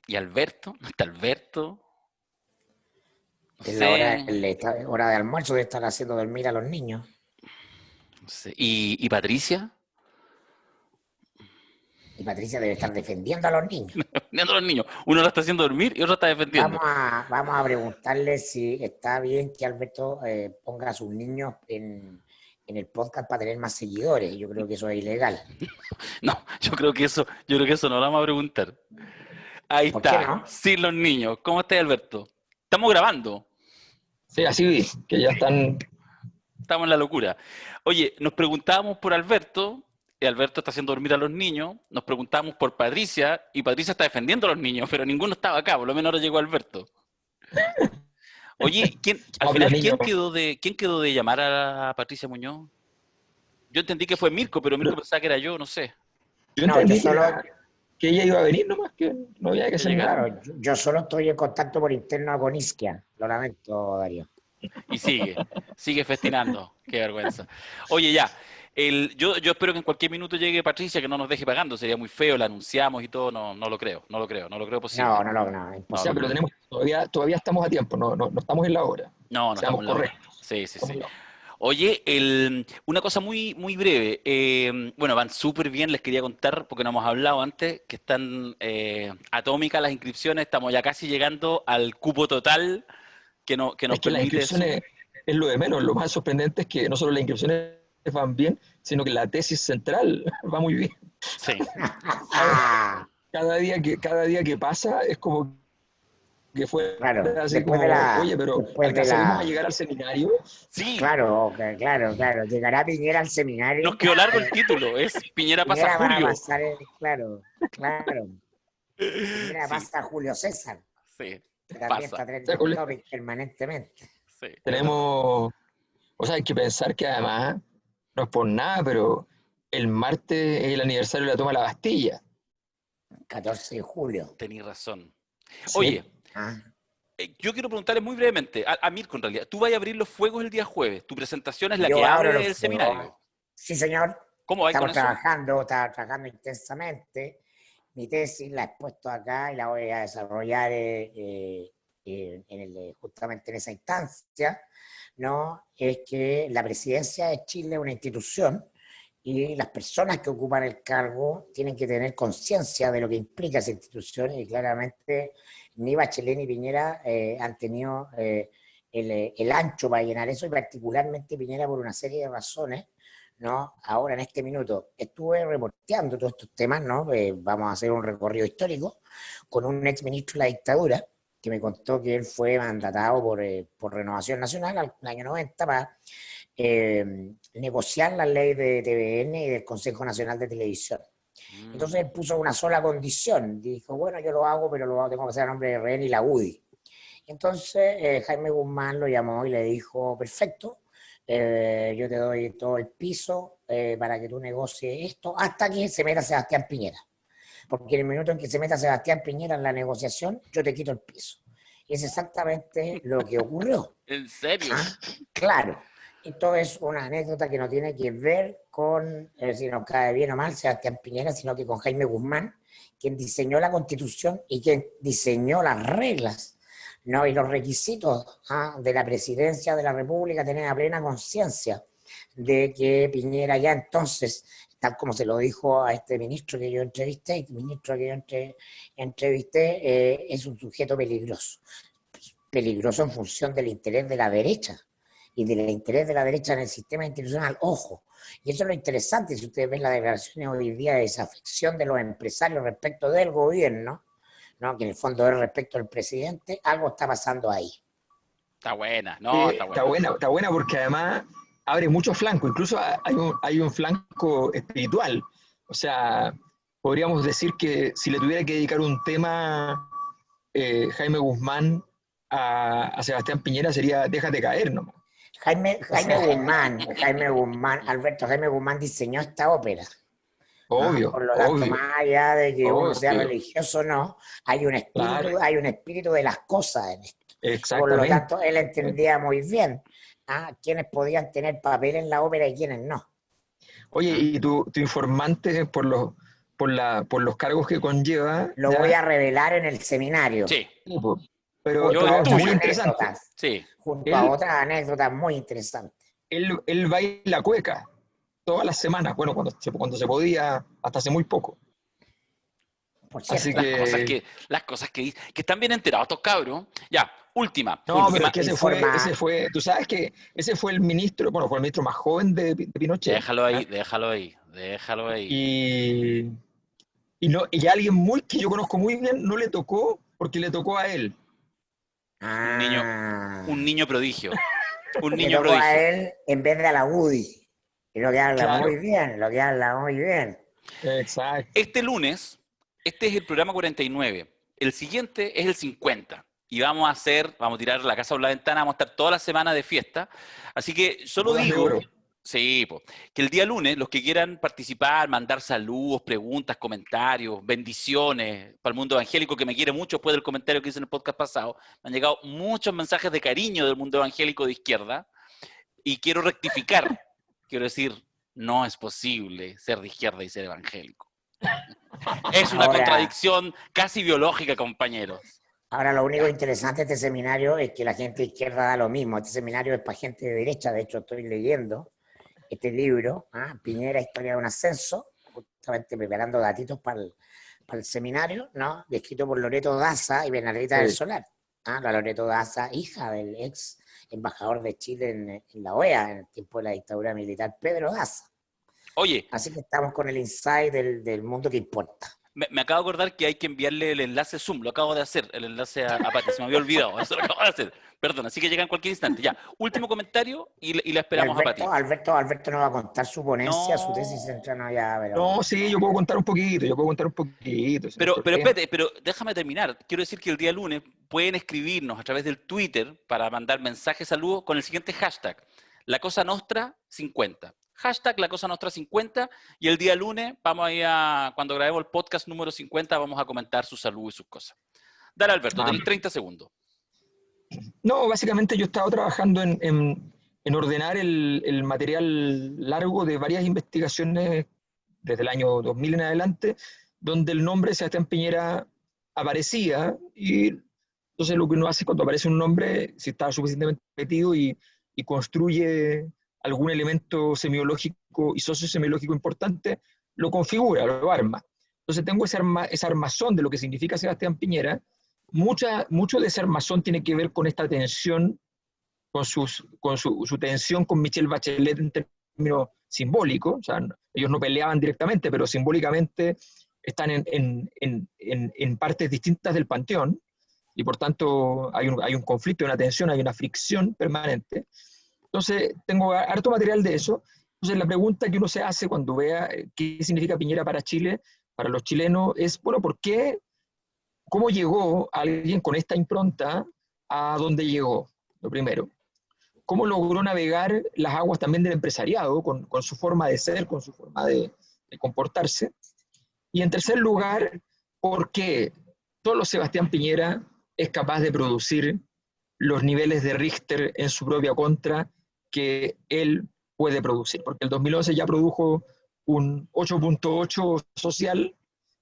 ¿Y Alberto? ¿No está Alberto? No Es la hora, sé, hora de almuerzo de estar haciendo dormir a los niños. no sé. ¿Y Patricia? Y Patricia debe estar defendiendo a los niños. Defendiendo a los niños. Uno lo está haciendo dormir y otro está defendiendo. Vamos a preguntarle si está bien que Alberto ponga a sus niños en el podcast para tener más seguidores. Yo creo que eso es ilegal. No, yo creo que eso no lo vamos a preguntar. Ahí ¿Por qué está, no? sin los niños. ¿Cómo estás, Alberto? Estamos grabando. Sí, así vi, que ya están. Estamos en la locura. Oye, nos preguntábamos por Alberto, y Alberto está haciendo dormir a los niños. Nos preguntábamos por Patricia, y Patricia está defendiendo a los niños, pero ninguno estaba acá, por lo menos ahora llegó Alberto. Oye, al No, pero los final, niños. ¿quién quedó de llamar a Patricia Muñoz? Yo entendí que fue Mirko, pero Mirko pensaba que era yo, no sé. Yo No, yo entendí solo, que ella iba a venir nomás, que no había que Que hacer llegara. nada. claro, yo solo estoy en contacto por interno con Isquia. Lo lamento, Darío. Y sigue festinando. Qué vergüenza. Oye, ya. Yo espero que en cualquier minuto llegue Patricia, que no nos deje pagando. Sería muy feo, la anunciamos y todo. No, no lo creo, no lo creo, no lo creo posible. No, O No, sea, no, pero tenemos, todavía estamos a tiempo, no estamos en la hora. no estamos Seamos en la hora. correctos. Sí, sí, Estamos sí. en la hora. Oye, una cosa muy, muy breve. Bueno, van súper bien, les quería contar, porque no hemos hablado antes, que están atómicas las inscripciones. Estamos ya casi llegando al cupo total que nos Es que las permite Zoom. inscripciones es lo de menos. Lo más sorprendente es que no solo las inscripciones van bien, sino que la tesis central va muy bien. Sí, Cada día que pasa es como que fue Claro, así como, oye, pero después de ¿alcanzaremos a la, llegar al seminario? sí. claro, llegará Piñera al Nos seminario. quedó largo el título. Es Piñera pasa a Piñera va a Julio. pasar, claro. Piñera Sí, pasa a Julio César, sí, que también pasa. está O sea, trending topic permanentemente. Sí, es verdad. tenemos, o sea, hay que pensar que además, no es por nada, pero el martes es el aniversario de la toma de la Bastilla. 14 de julio. Tenéis razón. Sí. Oye, Ah, yo quiero preguntarle muy brevemente a Mirko, en realidad. Tú vas a abrir los fuegos el día jueves. Tu presentación es la que yo abro abre el los fuegos. seminario. Sí, señor. ¿Cómo vais con eso? Estaba trabajando intensamente. Mi tesis la he puesto acá y la voy a desarrollar justamente en esa instancia, ¿no? Es que la presidencia de Chile es una institución y las personas que ocupan el cargo tienen que tener conciencia de lo que implica esa institución y claramente ni Bachelet ni Piñera han tenido el ancho para llenar eso y particularmente Piñera por una serie de razones, ¿no? Ahora en este minuto estuve reporteando todos estos temas, ¿no? Vamos a hacer un recorrido histórico con un ex ministro de la dictadura que me contó que él fue mandatado por Renovación Nacional al año 90 para negociar la ley de TVN y del Consejo Nacional de Televisión. Mm. Entonces él puso una sola condición, dijo, bueno, yo lo hago, pero lo tengo que hacer a nombre de REN y la UDI. Entonces Jaime Guzmán lo llamó y le dijo, perfecto, yo te doy todo el piso para que tú negocies esto hasta que se meta Sebastián Piñera. Porque en el minuto en que se meta Sebastián Piñera en la negociación, yo te quito el piso. Y es exactamente lo que ocurrió. ¿En serio? ¿Ah? Claro. Esto es una anécdota que no tiene que ver con si nos cae bien o mal Sebastián Piñera, sino que con Jaime Guzmán, quien diseñó la Constitución y quien diseñó las reglas, ¿no? Y los requisitos de la presidencia de la República. Tenía plena conciencia de que Piñera ya entonces, tal como se lo dijo a este ministro que yo entrevisté, es un sujeto peligroso. Peligroso en función del interés de la derecha y del interés de la derecha en el sistema institucional. Ojo, y eso es lo interesante, si ustedes ven las declaraciones hoy día de desafección de los empresarios respecto del gobierno, ¿no? Que en el fondo es respecto al presidente, algo está pasando ahí. Está buena, Sí, no, está está buena. buena, está buena porque además abre muchos flancos, incluso hay un flanco espiritual. O sea, podríamos decir que si le tuviera que dedicar un tema Jaime Guzmán a Sebastián Piñera sería Déjate caer nomás. O sea, Jaime Guzmán, Alberto Jaime Guzmán diseñó esta ópera. obvio, Por lo tanto, obvio, más allá de que uno sea obvio, religioso o no, claro, hay un espíritu de las cosas en esto. Y por lo exactamente. tanto, él entendía muy bien quiénes podían tener papel en la ópera y quiénes no. Oye, Mm. y tu informante por los cargos que conlleva. Lo ¿ya? voy a revelar en el seminario. Sí, Sí, po. Pero, Yo pero es intuyo. muy interesante. Anécdotas, sí. junto a Él, otras anécdotas muy interesantes. él baila cueca todas las semanas, bueno, cuando se podía, hasta hace muy poco. Por Así cierto, Las cosas que dicen, que están bien enterados estos cabros. Ya, última. no, pero es informa, que informa, ese fue, tú sabes que ese fue el ministro, bueno, fue el ministro más joven de Pinochet. Déjalo ahí, ¿Ya? déjalo ahí. Y alguien que yo conozco muy bien no le tocó porque le tocó a él. Un niño, un niño prodigio. Un le niño tocó a prodigio. él en vez de a la Woody. Y lo que habla Claro, muy bien, lo que habla muy bien. exacto. Este lunes, este es el programa 49. El siguiente es el 50. Y vamos a tirar la casa por la ventana, vamos a estar toda la semana de fiesta. Así que solo Bodas de digo, oro. sí, po, que el día lunes, los que quieran participar, mandar saludos, preguntas, comentarios, bendiciones para el mundo evangélico, que me quiere mucho después del comentario que hice en el podcast pasado, me han llegado muchos mensajes de cariño del mundo evangélico de izquierda. Y quiero rectificar, quiero decir, no es posible ser de izquierda y ser evangélico. Es una Ahora, contradicción casi biológica, compañeros. ahora lo único interesante de este seminario es que la gente izquierda da lo mismo. Este seminario es para gente de derecha. De hecho, estoy leyendo este libro, Piñera, Historia de un Ascenso, justamente preparando datitos para el seminario, ¿no? Descrito por Loreto Daza y Bernardita del Sí. Solar. La Loreto Daza, hija del ex embajador de Chile en la OEA, en el tiempo de la dictadura militar, Pedro Daza. Oye, Así que estamos con el insight del mundo que importa. me acabo de acordar que hay que enviarle el enlace Zoom, lo acabo de hacer, el enlace a Pati, se me había olvidado, eso lo acabo de hacer. Perdón, así que llega en cualquier instante. Ya, último comentario y la Y esperamos a Pati. Alberto nos va a contar su ponencia, su tesis No, central, no, ya, No, sí, yo puedo contar un poquito, ese no es pero problema. espérate, pero déjame terminar. Quiero decir que el día lunes pueden escribirnos a través del Twitter para mandar mensajes, saludos con el siguiente hashtag, La Cosa Nostra 50. Hashtag La Cosa Nostra 50 y el día lunes cuando grabemos el podcast número 50 vamos a comentar sus saludos y sus cosas. Dale, Alberto, tenés 30 segundos. No, básicamente yo he estado trabajando en ordenar el material largo de varias investigaciones desde el año 2000 en adelante, donde el nombre Sebastián Piñera aparecía, y entonces lo que uno hace cuando aparece un nombre, si está suficientemente metido y construye algún elemento semiológico y sociosemiológico importante, lo configura, lo arma. Entonces tengo esa armazón de lo que significa Sebastián Piñera. Mucho de ese armazón tiene que ver con esta tensión, con su tensión con Michelle Bachelet en términos simbólicos. O sea, ellos no peleaban directamente, pero simbólicamente están en partes distintas del panteón, y por tanto hay un conflicto, una tensión, hay una fricción permanente. Entonces tengo harto material de eso. Entonces la pregunta que uno se hace cuando vea qué significa Piñera para Chile, para los chilenos, es, bueno, ¿cómo llegó alguien con esta impronta a donde llegó? Lo primero. ¿Cómo logró navegar las aguas también del empresariado con su forma de ser, con su forma de comportarse? Y en tercer lugar, ¿por qué solo Sebastián Piñera es capaz de producir los niveles de Richter en su propia contra que él puede producir? Porque el 2011 ya produjo un 8.8 social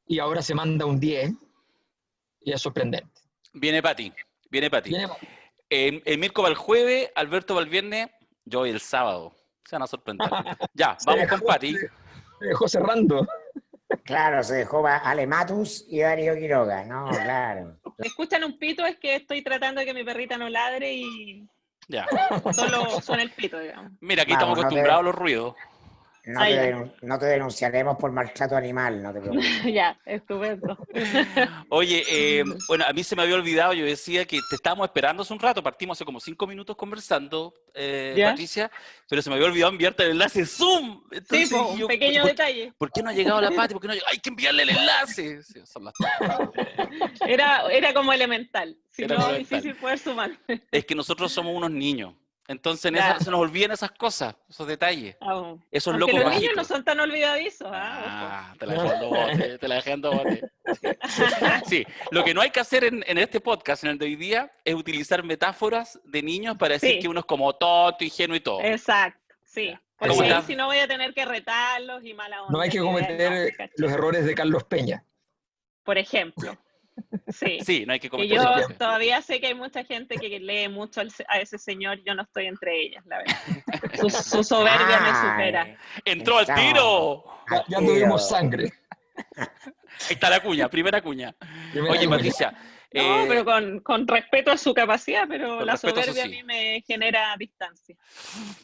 y ahora se manda un 10, y es sorprendente. Viene Pati. Viene El Mirko va el jueves, Alberto va el viernes, yo voy el sábado. Se van a sorprender. Ya, vamos con Pati. Se dejó cerrando. Claro, se dejó a Ale Matus y Darío Quiroga, no, claro. Escuchan un pito, es que estoy tratando de que mi perrita no ladre y Ya. solo suena el pito, digamos. Mira, aquí Vamos, estamos acostumbrados a los ruidos. No te denunciaremos por maltrato animal, no te preocupes. Ya, estupendo. Oye, bueno, a mí se me había olvidado, yo decía que te estábamos esperando hace un rato, partimos hace como 5 minutos conversando, ¿Ya? Patricia, pero se me había olvidado enviarte el enlace Zoom. Sí, Entonces, pues, un pequeño detalle. ¿por qué no ha llegado la Pati? ¿Por qué no ha llegado? Hay que enviarle el enlace. Sí, son las Era como elemental, si Era no, como elemental. difícil poder sumar. Es que nosotros somos unos niños, entonces Ya. se nos olvidan esas cosas, esos detalles. Esos Aunque locos los bajitos. niños no son tan olvidadizos. Te la dejé en dos botes, te la dejé en dos botes. Sí, lo que no hay que hacer en este podcast, en el de hoy día, es utilizar metáforas de niños para decir Sí. que uno es como tonto, ingenuo y todo. Exacto, sí. Porque ¿Cómo ahí estás? si no voy a tener que retarlos y mala onda. No hay que la idea es cometer no, ¿cachai? los errores de Carlos Peña. Por ejemplo, sí. Sí, no hay que Que cometer yo ese Por error. ejemplo. todavía sé que hay mucha gente que lee mucho a ese señor, yo no estoy entre ellas, la verdad. Su soberbia me supera. ¡Entró al Entramos tiro! al Ya tuvimos tiro. sangre. Ahí está la cuña, primera cuña. Primera Oye, cuña. Patricia, No, pero con respeto a su capacidad, pero con la respeto, eso soberbia a sí. mí me genera distancia.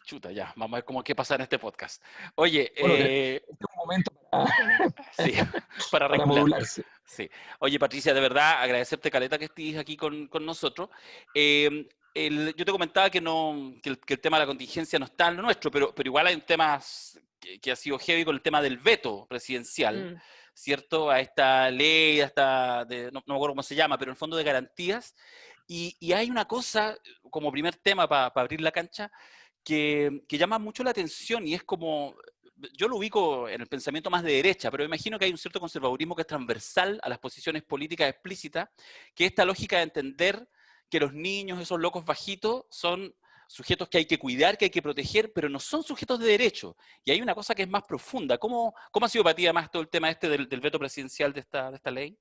Chuta, ya, vamos a ver cómo qué pasa en este podcast. Oye, Bueno, este es un momento sí, para para regular. modularse. Sí. Oye, Patricia, de verdad, agradecerte, Caleta, que estés aquí con nosotros. Eh, yo te comentaba que, no, que el tema de la contingencia no está en lo nuestro, pero igual hay un tema que ha sido heavy con el tema del veto presidencial, Mm. ¿cierto? A esta ley, no me acuerdo cómo se llama, pero en el fondo de garantías. Y hay una cosa, como primer tema para abrir la cancha, que llama mucho la atención y es como, yo lo ubico en el pensamiento más de derecha, pero imagino que hay un cierto conservadurismo que es transversal a las posiciones políticas explícitas, que es esta lógica de entender que los niños, esos locos bajitos, son sujetos que hay que cuidar, que hay que proteger, pero no son sujetos de derecho. Y hay una cosa que es más profunda. ¿Cómo ha sido para ti además todo el tema este del veto presidencial de esta ley?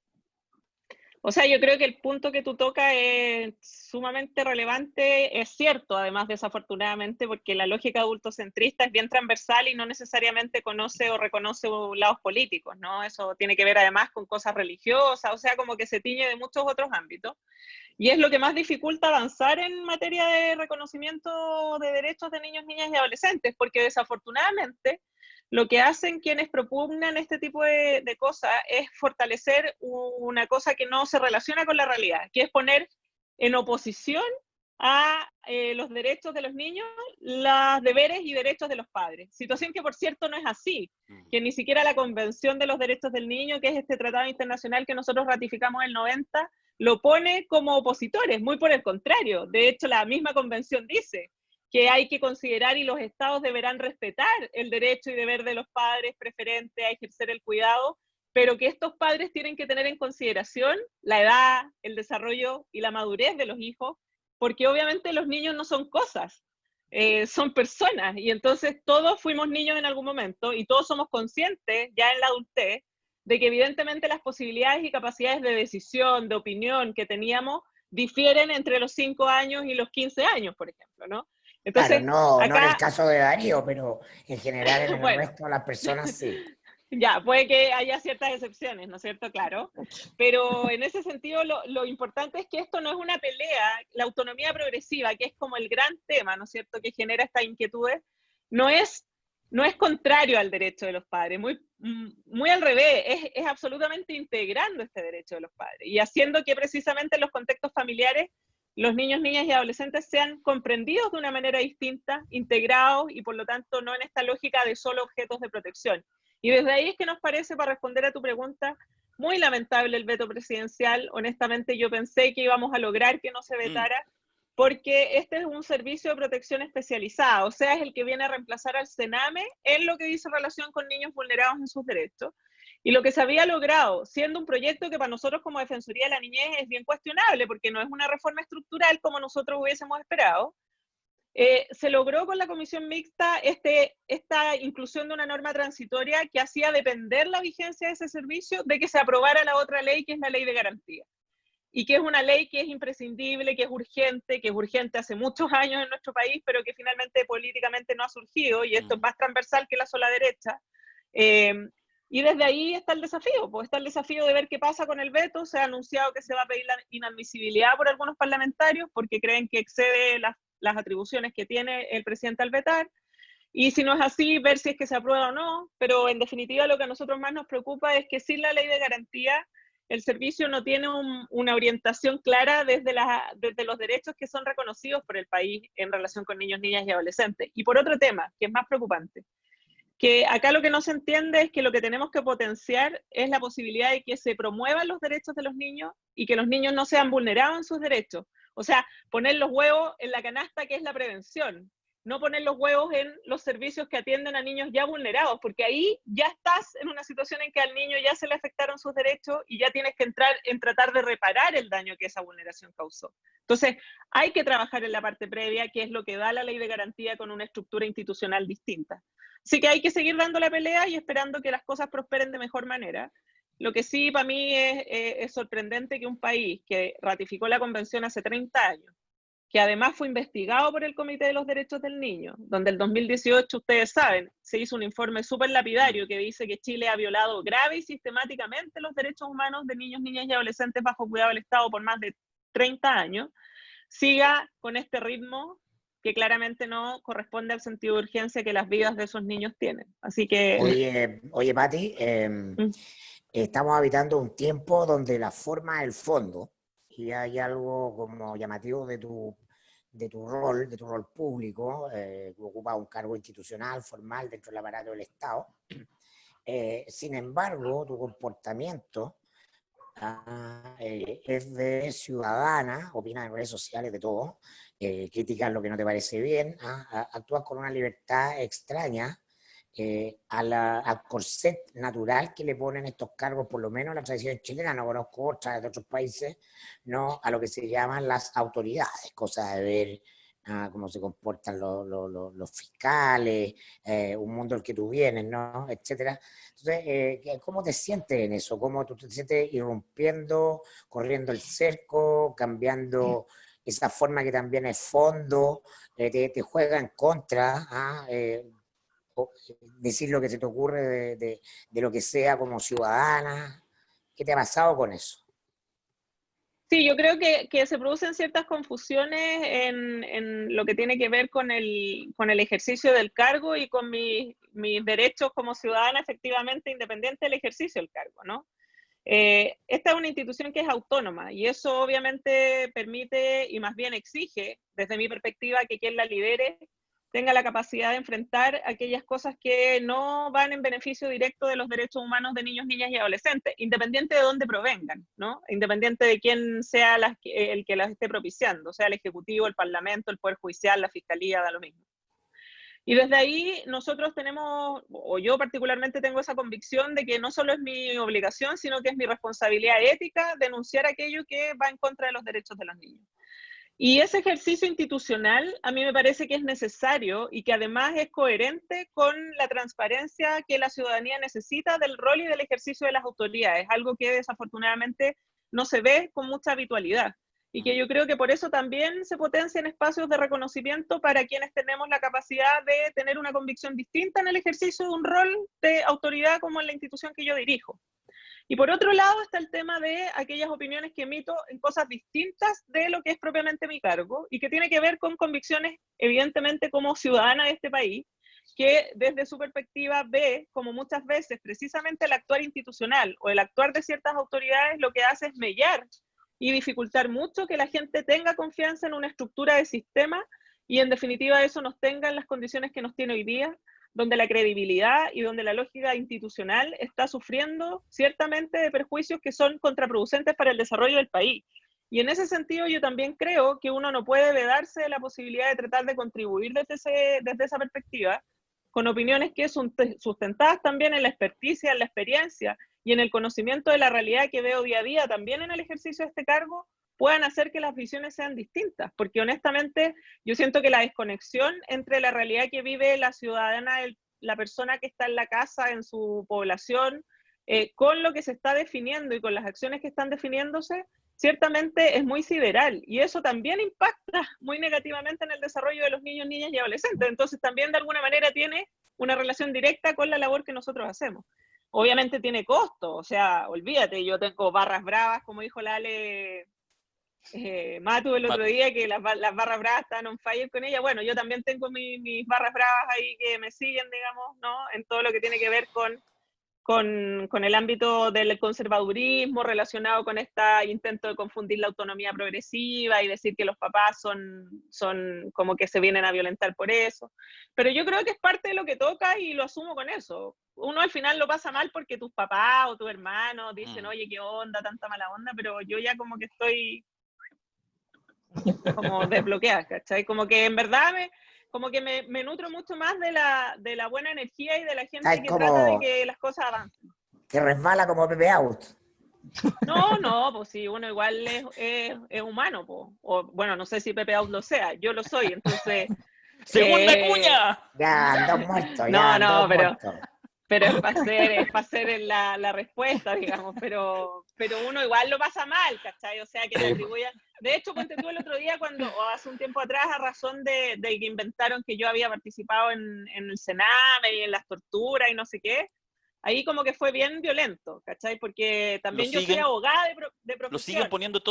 O sea, yo creo que el punto que tú tocas es sumamente relevante, es cierto, además desafortunadamente, porque la lógica adultocentrista es bien transversal y no necesariamente conoce o reconoce lados políticos, ¿no? Eso tiene que ver además con cosas religiosas, o sea, como que se tiñe de muchos otros ámbitos. Y es lo que más dificulta avanzar en materia de reconocimiento de derechos de niños, niñas y adolescentes, porque desafortunadamente lo que hacen quienes propugnan este tipo de cosas es fortalecer una cosa que no se relaciona con la realidad, que es poner en oposición a los derechos de los niños, los deberes y derechos de los padres. Situación que, por cierto, no es así, que ni siquiera la Convención de los Derechos del Niño, que es este tratado internacional que nosotros ratificamos en el 90, lo pone como opositores, muy por el contrario. De hecho, la misma convención dice que hay que considerar y los estados deberán respetar el derecho y deber de los padres preferente a ejercer el cuidado, pero que estos padres tienen que tener en consideración la edad, el desarrollo y la madurez de los hijos, porque obviamente los niños no son cosas, son personas, y entonces todos fuimos niños en algún momento y todos somos conscientes ya en la adultez de que evidentemente las posibilidades y capacidades de decisión, de opinión que teníamos difieren entre los 5 años y los 15 años, por ejemplo, ¿no? Claro, Entonces, no en el acá, caso de Darío, pero en general en el bueno, resto de las personas sí. ya, puede que haya ciertas excepciones, ¿no es cierto? Claro. Pero en ese sentido, lo importante es que esto no es una pelea, la autonomía progresiva, que es como el gran tema, ¿no es cierto?, que genera estas inquietudes, no es, no es contrario al derecho de los padres, muy al revés, es absolutamente integrando este derecho de los padres y haciendo que precisamente en los contextos familiares los niños, niñas y adolescentes sean comprendidos de una manera distinta, integrados y por lo tanto no en esta lógica de solo objetos de protección. Y desde ahí es que nos parece, para responder a tu pregunta, muy lamentable el veto presidencial. Honestamente, yo pensé que íbamos a lograr que no se vetara, porque este es un servicio de protección especializada, o sea, es el que viene a reemplazar al CENAME en lo que dice relación con niños vulnerados en sus derechos. Y lo que se había logrado, siendo un proyecto que para nosotros como Defensoría de la Niñez es bien cuestionable, porque no es una reforma estructural como nosotros hubiésemos esperado, se logró con la comisión mixta esta inclusión de una norma transitoria que hacía depender la vigencia de ese servicio de que se aprobara la otra ley, que es la ley de garantía. Y que es una ley que es imprescindible, que es urgente hace muchos años en nuestro país, pero que finalmente políticamente no ha surgido, y esto es más transversal que la sola derecha. Y desde ahí está el desafío, pues está el desafío de ver qué pasa con el veto. Se ha anunciado que se va a pedir la inadmisibilidad por algunos parlamentarios porque creen que excede las atribuciones que tiene el presidente al vetar. Y si no es así, ver si es que se aprueba o no. Pero en definitiva lo que a nosotros más nos preocupa es que sin la ley de garantía el servicio no tiene una orientación clara desde los derechos que son reconocidos por el país en relación con niños, niñas y adolescentes. Y por otro tema, que es más preocupante, que acá lo que no se entiende es que lo que tenemos que potenciar es la posibilidad de que se promuevan los derechos de los niños y que los niños no sean vulnerados en sus derechos. O sea, poner los huevos en la canasta, que es la prevención, no poner los huevos en los servicios que atienden a niños ya vulnerados, porque ahí ya estás en una situación en que al niño ya se le afectaron sus derechos y ya tienes que entrar en tratar de reparar el daño que esa vulneración causó. Entonces, hay que trabajar en la parte previa, que es lo que da la ley de garantía con una estructura institucional distinta. Así que hay que seguir dando la pelea y esperando que las cosas prosperen de mejor manera. Lo que sí para mí es sorprendente que un país que ratificó la convención hace 30 años, que además fue investigado por el Comité de los Derechos del Niño, donde en 2018, ustedes saben, se hizo un informe súper lapidario que dice que Chile ha violado grave y sistemáticamente los derechos humanos de niños, niñas y adolescentes bajo cuidado del Estado por más de 30 años, siga con este ritmo que claramente no corresponde al sentido de urgencia que las vidas de esos niños tienen. Así que... Oye Pati, estamos habitando un tiempo donde la forma es el fondo, y hay algo como llamativo de tu rol público, que ocupa un cargo institucional, formal dentro del aparato del Estado. Sin embargo, tu comportamiento es de ciudadana, opinas en redes sociales de todo, criticas lo que no te parece bien, actúas con una libertad extraña al corset natural que le ponen estos cargos, por lo menos en la tradición chilena, no conozco otras de otros países, no a lo que se llaman las autoridades, cosa de ver cómo se comportan los fiscales, un mundo al que tú vienes, ¿no? Etcétera. Entonces, ¿cómo te sientes en eso? ¿Cómo tú te sientes irrumpiendo, corriendo el cerco, cambiando esa forma que también es fondo, te juega en contra? Decir lo que se te ocurre de lo que sea como ciudadana? ¿Qué te ha pasado con eso? Sí, yo creo que se producen ciertas confusiones en lo que tiene que ver con el ejercicio del cargo y con mis derechos como ciudadana efectivamente independiente del ejercicio del cargo, ¿no? Esta es una institución que es autónoma y eso obviamente permite y más bien exige, desde mi perspectiva, que quien la lidere tenga la capacidad de enfrentar aquellas cosas que no van en beneficio directo de los derechos humanos de niños, niñas y adolescentes, independiente de dónde provengan, ¿no? Independiente de quién sea el que las esté propiciando, sea el Ejecutivo, el Parlamento, el Poder Judicial, la Fiscalía, da lo mismo. Y desde ahí nosotros tenemos, o yo particularmente tengo esa convicción de que no solo es mi obligación, sino que es mi responsabilidad ética denunciar aquello que va en contra de los derechos de los niños. Y ese ejercicio institucional a mí me parece que es necesario y que además es coherente con la transparencia que la ciudadanía necesita del rol y del ejercicio de las autoridades, algo que desafortunadamente no se ve con mucha habitualidad. Y que yo creo que por eso también se potencian espacios de reconocimiento para quienes tenemos la capacidad de tener una convicción distinta en el ejercicio de un rol de autoridad como en la institución que yo dirijo. Y por otro lado está el tema de aquellas opiniones que emito en cosas distintas de lo que es propiamente mi cargo y que tiene que ver con convicciones, evidentemente, como ciudadana de este país, que desde su perspectiva ve como muchas veces precisamente el actuar institucional o el actuar de ciertas autoridades lo que hace es mellar y dificultar mucho que la gente tenga confianza en una estructura de sistema y en definitiva eso nos tenga en las condiciones que nos tiene hoy día, donde la credibilidad y donde la lógica institucional está sufriendo ciertamente de perjuicios que son contraproducentes para el desarrollo del país. Y en ese sentido yo también creo que uno no puede vedarse la posibilidad de tratar de contribuir desde esa perspectiva, con opiniones que son sustentadas también en la experticia, en la experiencia y en el conocimiento de la realidad que veo día a día también en el ejercicio de este cargo, puedan hacer que las visiones sean distintas, porque honestamente yo siento que la desconexión entre la realidad que vive la ciudadana, la persona que está en la casa, en su población, con lo que se está definiendo y con las acciones que están definiéndose, ciertamente es muy sideral y eso también impacta muy negativamente en el desarrollo de los niños, niñas y adolescentes. Entonces también de alguna manera tiene una relación directa con la labor que nosotros hacemos. Obviamente tiene costo, o sea, olvídate, yo tengo barras bravas, como dijo la Ale Matu el otro día, que las barras bravas están on fire con ella. Bueno, yo también tengo mis barras bravas ahí que me siguen, digamos, ¿no? En todo lo que tiene que ver con el ámbito del conservadurismo relacionado con este intento de confundir la autonomía progresiva y decir que los papás son como que se vienen a violentar por eso. Pero yo creo que es parte de lo que toca y lo asumo con eso. Uno al final lo pasa mal porque tus papás o tus hermanos dicen, oye, qué onda, tanta mala onda, pero yo ya como que estoy como desbloqueada, ¿cachai? Como que en verdad me nutro mucho más de la buena energía y de la gente que trata de que las cosas avancen. Te resbala como Pepe Out. No, pues sí, uno igual es humano, pues. O, bueno, no sé si Pepe Out lo sea, yo lo soy, entonces... ¡Segunda cuña! Ya, dos muertos, no, ya, dos no, muertos. pero es para hacer la respuesta, digamos, pero uno igual lo pasa mal, ¿cachai? O sea, que te atribuya... De hecho, ponte tú el otro día, o hace un tiempo atrás, a razón de que inventaron que yo había participado en el Sename y en las torturas y no sé qué, ahí como que fue bien violento, ¿cachai? Porque Lo también yo soy siguen, abogada de lo siguen profesión. poniendo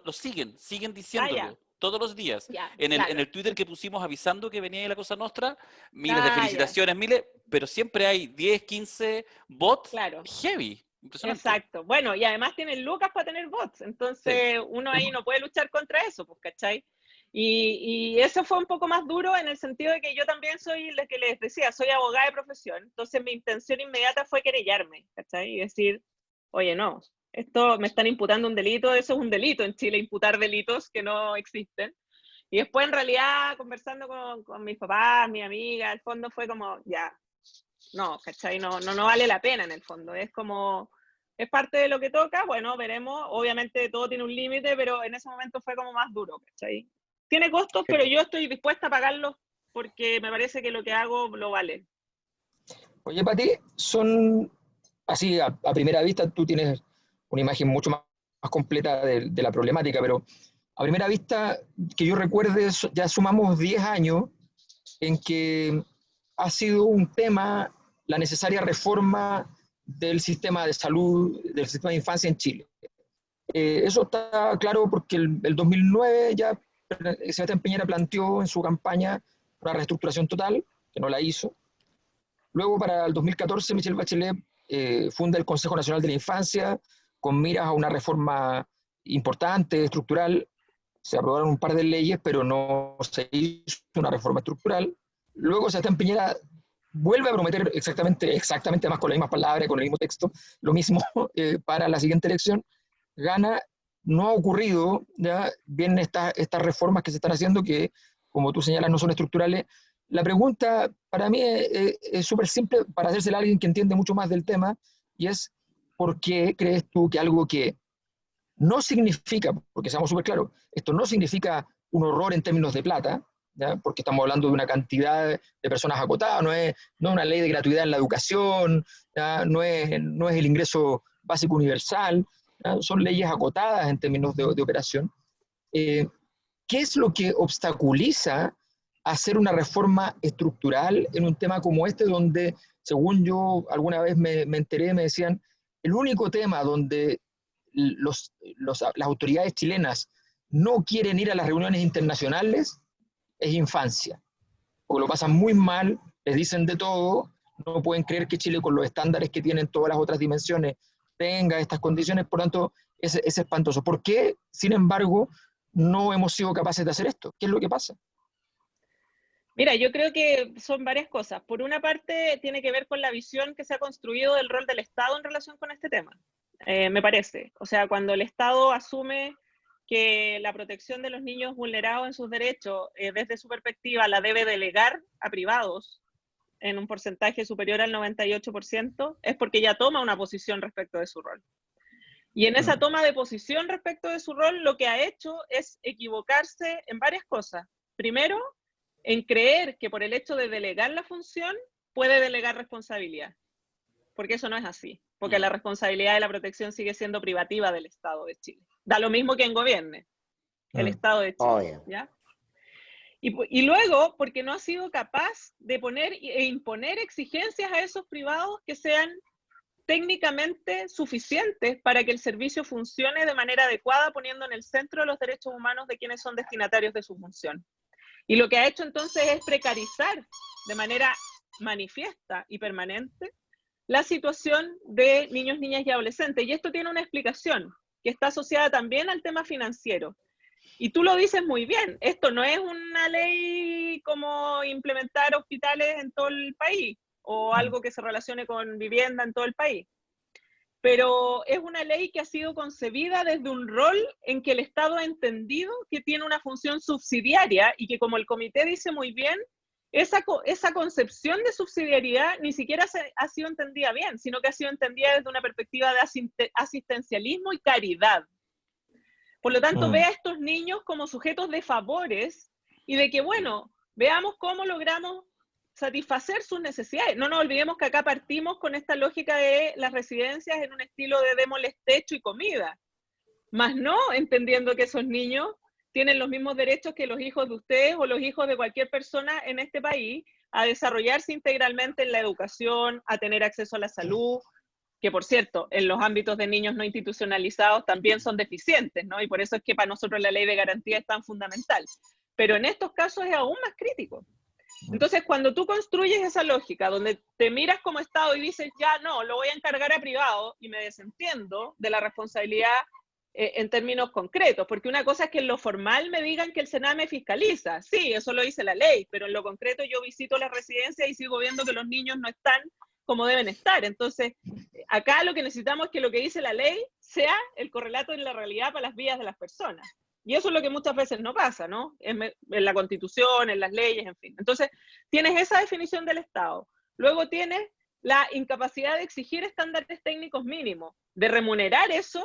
lo siguen Ah, ya, diciéndolo todos los días. ya, En claro. el Twitter que pusimos avisando que venía de la Cosa Nostra, miles de Ah, ya, felicitaciones, miles, pero siempre hay 10, 15 bots claro. heavy. Impresionante. Exacto. Bueno, y además tienen lucas para tener bots, Sí. entonces uno ahí no puede luchar contra eso, pues, ¿cachai? Y eso fue un poco más duro en el sentido de que yo también soy, lo que les decía, soy abogada de profesión, entonces mi intención inmediata fue querellarme, ¿cachai? Y decir, oye, no, esto me están imputando un delito, eso es un delito en Chile, imputar delitos que no existen. Y después, en realidad, conversando con mis papás, mi amiga, el fondo fue como, ya, no, ¿cachai? No vale la pena en el fondo. Es como, es parte de lo que toca, bueno, veremos. Obviamente todo tiene un límite, pero en ese momento fue como más duro, ¿cachai? Tiene costos, pero yo estoy dispuesta a pagarlos porque me parece que lo que hago lo vale. Oye, Pati, son así a primera vista, tú tienes una imagen mucho más completa de la problemática, pero a primera vista, que yo recuerde, ya sumamos 10 años en que ha sido un tema la necesaria reforma del sistema de salud, del sistema de infancia en Chile. Eso está claro porque el 2009 ya Sebastián Piñera planteó en su campaña una reestructuración total, que no la hizo. Luego, para el 2014, Michelle Bachelet funda el Consejo Nacional de la Infancia con miras a una reforma importante, estructural. Se aprobaron un par de leyes, pero no se hizo una reforma estructural. Luego Sebastián Piñera vuelve a prometer exactamente más con las mismas palabras, con el mismo texto, lo mismo para la siguiente elección. Gana, no ha ocurrido, ¿ya? Vienen estas reformas que se están haciendo que, como tú señalas, no son estructurales. La pregunta para mí es súper simple para hacérsela a alguien que entiende mucho más del tema, y es, ¿por qué crees tú que algo que no significa, porque seamos súper claros, esto no significa un horror en términos de plata, ¿ya? Porque estamos hablando de una cantidad de personas acotadas, no es una ley de gratuidad en la educación, no es el ingreso básico universal, ¿ya? Son leyes acotadas en términos de operación. Eh, ¿Qué es lo que obstaculiza hacer una reforma estructural en un tema como este, donde, según yo alguna vez me enteré, me decían, el único tema donde las autoridades chilenas no quieren ir a las reuniones internacionales es infancia, porque lo pasan muy mal, les dicen de todo, no pueden creer que Chile, con los estándares que tienen todas las otras dimensiones, tenga estas condiciones, por tanto, es espantoso. ¿Por qué, sin embargo, no hemos sido capaces de hacer esto? ¿Qué es lo que pasa? Mira, yo creo que son varias cosas. Por una parte, tiene que ver con la visión que se ha construido del rol del Estado en relación con este tema, me parece. O sea, cuando el Estado asume que la protección de los niños vulnerados en sus derechos, desde su perspectiva, la debe delegar a privados en un porcentaje superior al 98%, es porque ya toma una posición respecto de su rol. Y en esa toma de posición respecto de su rol, lo que ha hecho es equivocarse en varias cosas. Primero, en creer que por el hecho de delegar la función puede delegar responsabilidad, porque eso no es así, porque la responsabilidad de la protección sigue siendo privativa del Estado de Chile. Da lo mismo quien gobierne, el Estado de Chile. Obvio. ¿Ya? Y luego, porque no ha sido capaz de poner e imponer exigencias a esos privados que sean técnicamente suficientes para que el servicio funcione de manera adecuada, poniendo en el centro los derechos humanos de quienes son destinatarios de su función. Y lo que ha hecho entonces es precarizar de manera manifiesta y permanente la situación de niños, niñas y adolescentes. Y esto tiene una explicación que está asociada también al tema financiero. Y tú lo dices muy bien, esto no es una ley como implementar hospitales en todo el país o algo que se relacione con vivienda en todo el país, pero es una ley que ha sido concebida desde un rol en que el Estado ha entendido que tiene una función subsidiaria y que, como el comité dice muy bien, esa concepción de subsidiariedad ni siquiera ha sido entendida bien, sino que ha sido entendida desde una perspectiva de asistencialismo y caridad. Por lo tanto, ve a estos niños como sujetos de favores y de que, bueno, veamos cómo logramos satisfacer sus necesidades. No nos olvidemos que acá partimos con esta lógica de las residencias en un estilo de démosles techo y comida, más no entendiendo que esos niños tienen los mismos derechos que los hijos de ustedes o los hijos de cualquier persona en este país a desarrollarse integralmente en la educación, a tener acceso a la salud, que por cierto, en los ámbitos de niños no institucionalizados también son deficientes, ¿no? Y por eso es que para nosotros la ley de garantía es tan fundamental. Pero en estos casos es aún más crítico. Entonces, cuando tú construyes esa lógica, donde te miras como Estado y dices, ya no, lo voy a encargar a privado, y me desentiendo de la responsabilidad en términos concretos, porque una cosa es que en lo formal me digan que el Sename fiscaliza, sí, eso lo dice la ley, pero en lo concreto yo visito las residencias y sigo viendo que los niños no están como deben estar. Entonces, acá lo que necesitamos es que lo que dice la ley sea el correlato en la realidad para las vidas de las personas. Y eso es lo que muchas veces no pasa, ¿no? En la Constitución, en las leyes, en fin. Entonces, tienes esa definición del Estado. Luego tienes la incapacidad de exigir estándares técnicos mínimos, de remunerar eso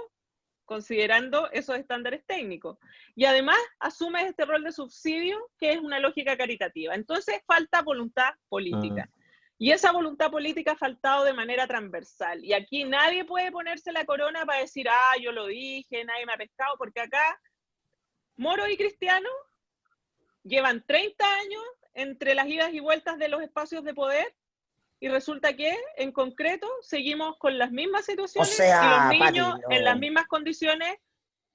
considerando esos estándares técnicos. Y además asumes este rol de subsidio, que es una lógica caritativa. Entonces, falta voluntad política. Y esa voluntad política ha faltado de manera transversal. Y aquí nadie puede ponerse la corona para decir, yo lo dije, nadie me ha pescado, porque acá Moro y Cristiano llevan 30 años entre las idas y vueltas de los espacios de poder y resulta que, en concreto, seguimos con las mismas situaciones y los niños en las mismas condiciones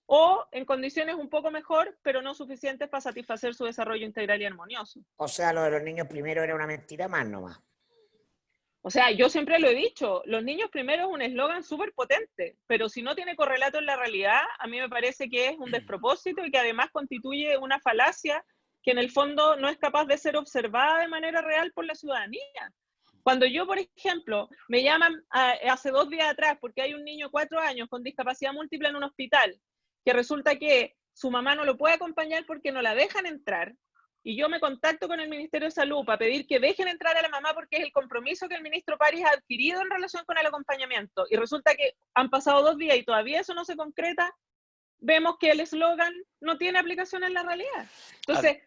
o en condiciones un poco mejor, pero no suficientes para satisfacer su desarrollo integral y armonioso. O sea, lo de los niños primero era una mentira más nomás. O sea, yo siempre lo he dicho, los niños primero es un eslogan súper potente, pero si no tiene correlato en la realidad, a mí me parece que es un despropósito y que además constituye una falacia que en el fondo no es capaz de ser observada de manera real por la ciudadanía. Cuando yo, por ejemplo, me llaman hace 2 días atrás porque hay un niño de 4 años con discapacidad múltiple en un hospital, que resulta que su mamá no lo puede acompañar porque no la dejan entrar, y yo me contacto con el Ministerio de Salud para pedir que dejen entrar a la mamá porque es el compromiso que el ministro París ha adquirido en relación con el acompañamiento, y resulta que han pasado 2 días y todavía eso no se concreta, vemos que el eslogan no tiene aplicación en la realidad. Entonces,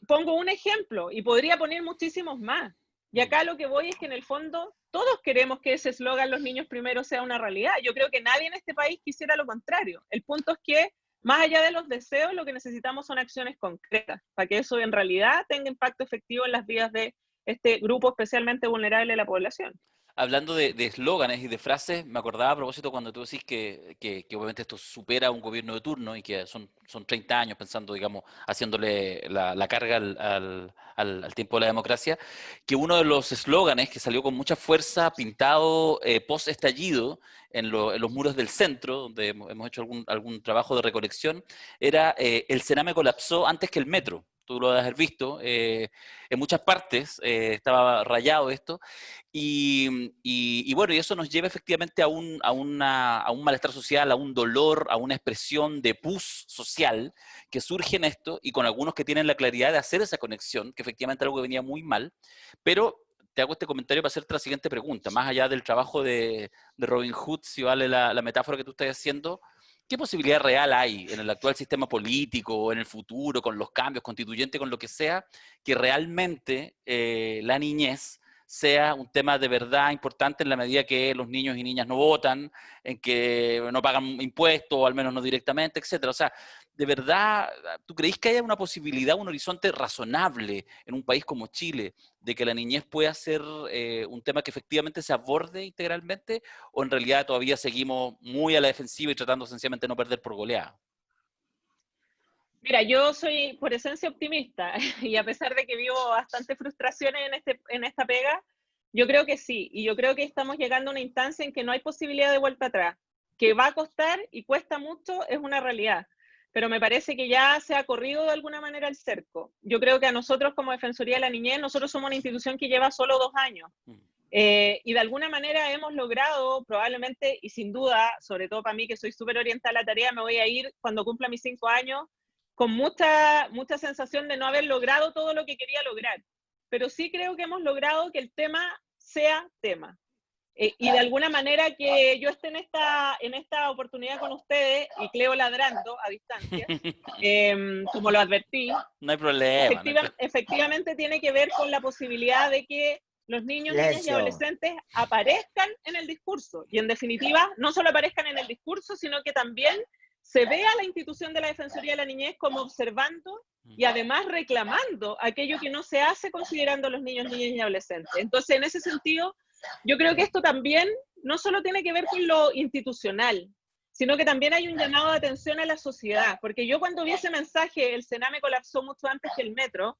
pongo un ejemplo y podría poner muchísimos más. Y acá lo que voy es que en el fondo todos queremos que ese eslogan "los niños primero" sea una realidad. Yo creo que nadie en este país quisiera lo contrario. El punto es que, más allá de los deseos, lo que necesitamos son acciones concretas para que eso en realidad tenga impacto efectivo en las vidas de este grupo especialmente vulnerable de la población. Hablando de eslóganes y de frases, me acordaba a propósito cuando tú decís que obviamente esto supera un gobierno de turno y que son 30 años pensando, digamos, haciéndole la carga al tiempo de la democracia, que uno de los eslóganes que salió con mucha fuerza pintado post-estallido en los muros del centro, donde hemos hecho algún trabajo de recolección, era el Sename colapsó antes que el metro. Tú lo debes haber visto, en muchas partes estaba rayado esto, y bueno, y eso nos lleva efectivamente a un malestar social, a un dolor, a una expresión de pus social que surge en esto, y con algunos que tienen la claridad de hacer esa conexión, que efectivamente es algo que venía muy mal, pero te hago este comentario para hacerte la siguiente pregunta, más allá del trabajo de Robin Hood, si vale la metáfora que tú estás haciendo. ¿Qué posibilidad real hay en el actual sistema político o en el futuro, con los cambios constituyentes, con lo que sea, que realmente la niñez sea un tema de verdad importante en la medida que los niños y niñas no votan, en que no pagan impuestos, o al menos no directamente, etcétera? O sea, ¿de verdad tú creís que haya una posibilidad, un horizonte razonable en un país como Chile de que la niñez pueda ser un tema que efectivamente se aborde integralmente, o en realidad todavía seguimos muy a la defensiva y tratando sencillamente de no perder por goleada? Mira, yo soy por esencia optimista y a pesar de que vivo bastante frustraciones en esta pega, yo creo que sí, y yo creo que estamos llegando a una instancia en que no hay posibilidad de vuelta atrás. Que va a costar y cuesta mucho es una realidad, pero me parece que ya se ha corrido de alguna manera el cerco. Yo creo que a nosotros como Defensoría de la Niñez, nosotros somos una institución que lleva solo 2 años, y de alguna manera hemos logrado, probablemente y sin duda, sobre todo para mí que soy súper orientada a la tarea, me voy a ir cuando cumpla mis 5 años con mucha sensación de no haber logrado todo lo que quería lograr. pero sí creo que hemos logrado que el tema sea tema. Y de alguna manera que yo esté en esta oportunidad con ustedes, y Cleo ladrando a distancia, como lo advertí, No hay problema. efectivamente tiene que ver con la posibilidad de que los niños, niñas y adolescentes aparezcan en el discurso. Y en definitiva, no solo aparezcan en el discurso, sino que también se vea la institución de la Defensoría de la Niñez como observando y además reclamando aquello que no se hace considerando a los niños, niñas y adolescentes. Entonces, en ese sentido, yo creo que esto también no solo tiene que ver con lo institucional, sino que también hay un llamado de atención a la sociedad, porque yo cuando vi ese mensaje, el Sename colapsó mucho antes que el metro,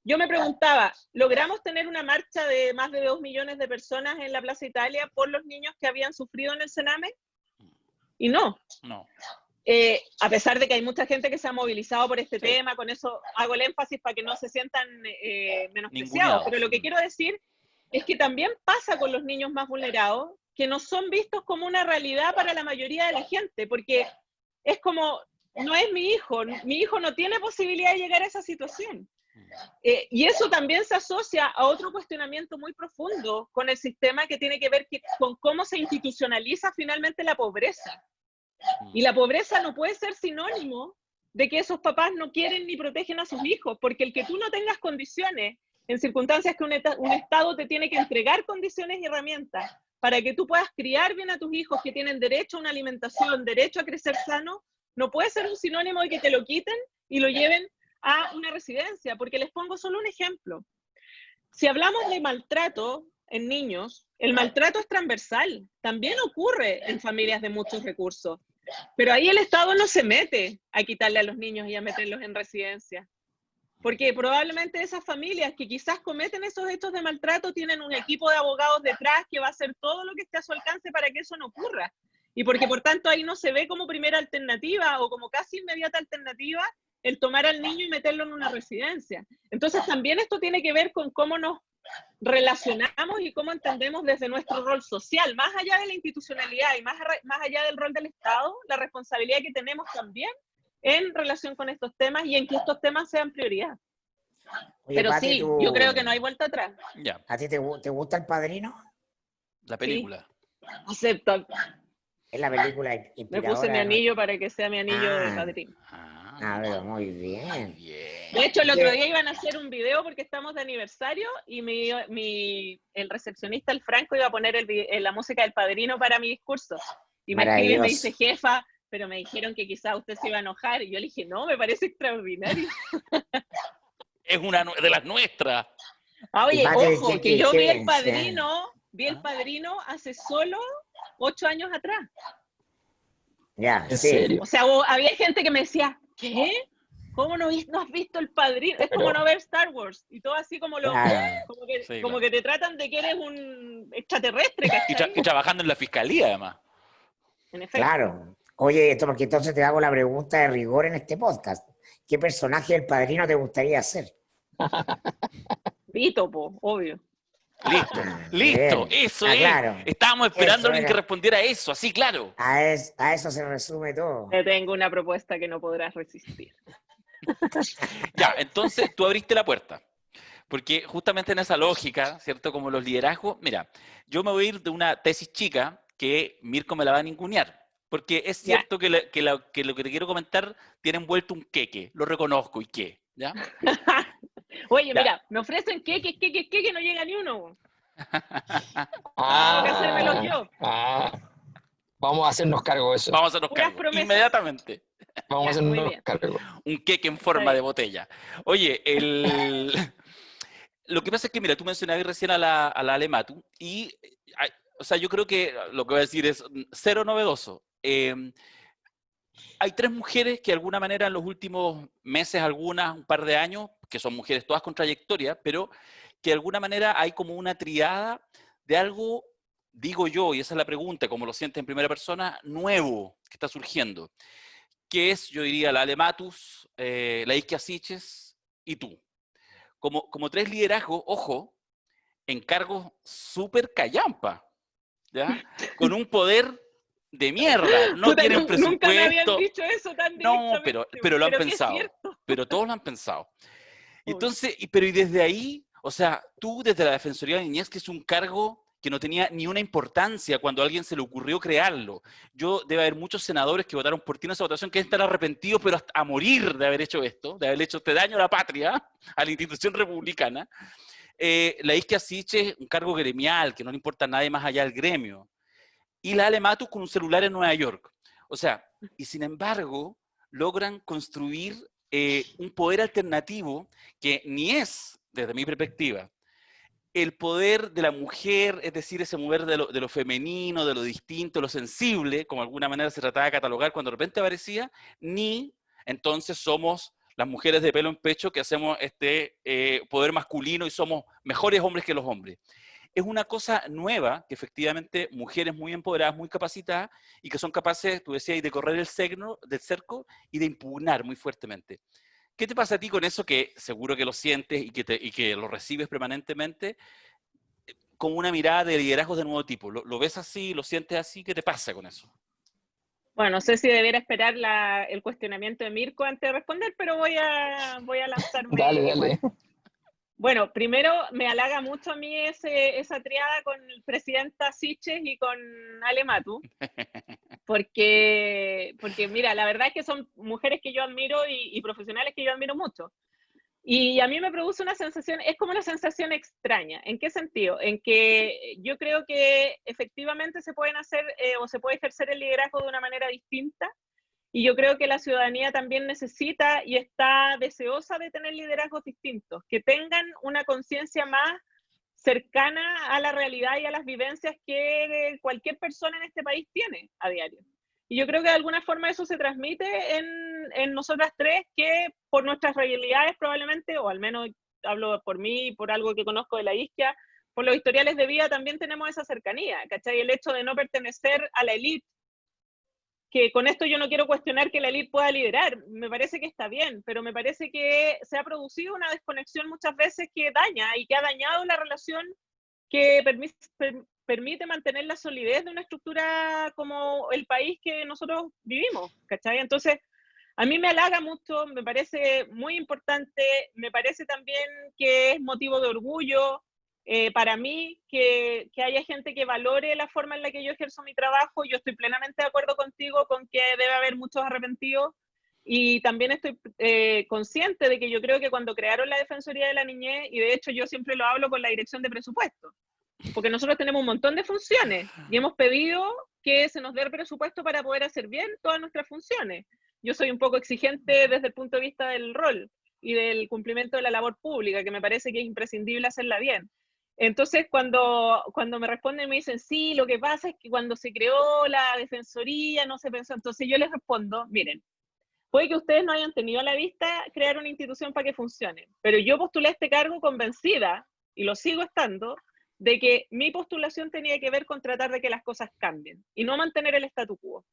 yo me preguntaba, ¿logramos tener una marcha de más de 2 millones de personas en la Plaza Italia por los niños que habían sufrido en el Sename? Y no. No. A pesar de que hay mucha gente que se ha movilizado por este tema, con eso hago el énfasis para que no se sientan menospreciados, pero lo que quiero decir es que también pasa con los niños más vulnerados, que no son vistos como una realidad para la mayoría de la gente, porque es como, no es mi hijo no tiene posibilidad de llegar a esa situación. Y eso también se asocia a otro cuestionamiento muy profundo con el sistema que tiene que ver con cómo se institucionaliza finalmente la pobreza. Y la pobreza no puede ser sinónimo de que esos papás no quieren ni protegen a sus hijos, porque el que tú no tengas condiciones, en circunstancias que un Estado te tiene que entregar condiciones y herramientas para que tú puedas criar bien a tus hijos que tienen derecho a una alimentación, derecho a crecer sano, no puede ser un sinónimo de que te lo quiten y lo lleven a una residencia, porque les pongo solo un ejemplo. Si hablamos de maltrato en niños, el maltrato es transversal, también ocurre en familias de muchos recursos, pero ahí el Estado no se mete a quitarle a los niños y a meterlos en residencia, porque probablemente esas familias que quizás cometen esos hechos de maltrato tienen un equipo de abogados detrás que va a hacer todo lo que esté a su alcance para que eso no ocurra, y porque por tanto ahí no se ve como primera alternativa o como casi inmediata alternativa el tomar al niño y meterlo en una residencia. Entonces también esto tiene que ver con cómo nos relacionamos y cómo entendemos desde nuestro rol social, más allá de la institucionalidad y más allá del rol del Estado, la responsabilidad que tenemos también en relación con estos temas y en que estos temas sean prioridad. Oye, pero Pati, sí, yo creo que no hay vuelta atrás. Ya. ¿A ti te gusta El Padrino? La película. Sí. Acepto. Es la película inspiradora. Me puse mi anillo para que sea mi anillo de padrino. Pero muy bien. De hecho, el otro día iban a hacer un video porque estamos de aniversario y el recepcionista, el Franco, iba a poner la música del Padrino para mi discurso. Y me escribe y me dice, jefa, pero me dijeron que quizás usted se iba a enojar. Y yo le dije, no, me parece extraordinario. Es una de las nuestras. Oye, ojo, que yo vi El Padrino hace solo 8 años atrás. Ya, ¿En serio? O sea, había gente que me decía, ¿qué? ¿Cómo no has visto El Padrino? Es como no ver Star Wars. Y todo así como como que te tratan de que eres un extraterrestre. Y trabajando en la fiscalía, además. En efecto. Claro. Oye, esto porque entonces te hago la pregunta de rigor en este podcast. ¿Qué personaje del Padrino te gustaría hacer? Vito, obvio. Listo, eso es. Claro. Estábamos esperando a alguien que respondiera a eso, así, claro. A eso se resume todo. Te tengo una propuesta que no podrás resistir. Ya, entonces tú abriste la puerta. Porque justamente en esa lógica, ¿cierto? Como los liderazgos, mira, yo me voy a ir de una tesis chica que Mirko me la va a ningunear. Porque es cierto que lo que te quiero comentar tiene envuelto un queque, lo reconozco, ¿y qué? ¿Ya? Oye, mira, me ofrecen queques, no llega ni uno. Tengo que hacérmelo yo. Vamos a hacernos cargo de eso. Vamos a hacernos cargo, inmediatamente. Vamos a hacernos cargo. Un queque en forma de botella. Oye, lo que pasa es que, mira, tú mencionabas recién a la Alematu, y, o sea, yo creo que lo que voy a decir es cero novedoso. Hay 3 mujeres que de alguna manera en los últimos meses, un par de años, que son mujeres todas con trayectoria, pero que de alguna manera hay como una triada de algo, digo yo, y esa es la pregunta, como lo sientes en primera persona, nuevo que está surgiendo, que es, yo diría, la Alematus, la Isquia Siches y tú. Como 3 liderazgos, ojo, en cargos súper callampa, ¿ya? Con un poder de mierda, no tienen presupuesto. Nunca me habían dicho eso tan directamente. No, pero lo han pensado, pero todos lo han pensado. Entonces, pero y desde ahí, O sea, tú desde la Defensoría de la Niñez, que es un cargo que no tenía ni una importancia cuando a alguien se le ocurrió crearlo. Debe haber muchos senadores que votaron por ti en esa votación que están arrepentidos, pero hasta a morir de haber hecho esto, de haber hecho este daño a la patria, a la institución republicana. La Isquia Siche, un cargo gremial, que no le importa a nadie más allá del gremio. Y la Ale Matus con un celular en Nueva York. O sea, y sin embargo, logran construir un poder alternativo que ni es, desde mi perspectiva, el poder de la mujer, es decir, ese mover de lo femenino, de lo distinto, lo sensible, como de alguna manera se trataba de catalogar cuando de repente aparecía, ni entonces somos las mujeres de pelo en pecho que hacemos este poder masculino y somos mejores hombres que los hombres. Es una cosa nueva que efectivamente mujeres muy empoderadas, muy capacitadas y que son capaces, tú decías, de correr del cerco y de impugnar muy fuertemente. ¿Qué te pasa a ti con eso que seguro que lo sientes y que lo recibes permanentemente con una mirada de liderazgos de nuevo tipo? ¿Lo ves así? ¿Lo sientes así? ¿Qué te pasa con eso? Bueno, no sé si debiera esperar el cuestionamiento de Mirko antes de responder, pero voy a lanzarme Dale, igual. dale. Bueno, primero me halaga mucho a mí esa triada con Presidenta Siches y con Ale Matu, porque mira, la verdad es que son mujeres que yo admiro y profesionales que yo admiro mucho. Y a mí me produce una sensación, es como una sensación extraña. ¿En qué sentido? En que yo creo que efectivamente se pueden hacer o se puede ejercer el liderazgo de una manera distinta. Y yo creo que la ciudadanía también necesita y está deseosa de tener liderazgos distintos, que tengan una conciencia más cercana a la realidad y a las vivencias que cualquier persona en este país tiene a diario. Y yo creo que de alguna forma eso se transmite en nosotras tres, que por nuestras realidades probablemente, o al menos hablo por mí, por algo que conozco de la Isquia, por los historiales de vida también tenemos esa cercanía, ¿cachai? El hecho de no pertenecer a la élite, que con esto yo no quiero cuestionar que la élite pueda liderar, me parece que está bien, pero me parece que se ha producido una desconexión muchas veces que daña y que ha dañado la relación que permite mantener la solidez de una estructura como el país que nosotros vivimos, ¿cachai? Entonces, a mí me halaga mucho, me parece muy importante, me parece también que es motivo de orgullo para mí que haya gente que valore la forma en la que yo ejerzo mi trabajo. Yo estoy plenamente de acuerdo contigo con que debe haber muchos arrepentidos y también estoy consciente de que yo creo que cuando crearon la Defensoría de la Niñez, y de hecho yo siempre lo hablo con la Dirección de Presupuesto, porque nosotros tenemos un montón de funciones y hemos pedido que se nos dé el presupuesto para poder hacer bien todas nuestras funciones. Yo soy un poco exigente desde el punto de vista del rol y del cumplimiento de la labor pública, que me parece que es imprescindible hacerla bien. Entonces, cuando me responden, me dicen, sí, lo que pasa es que cuando se creó la Defensoría no se pensó. Entonces yo les respondo, miren, puede que ustedes no hayan tenido a la vista crear una institución para que funcione, pero yo postulé este cargo convencida, y lo sigo estando, de que mi postulación tenía que ver con tratar de que las cosas cambien y no mantener el statu quo.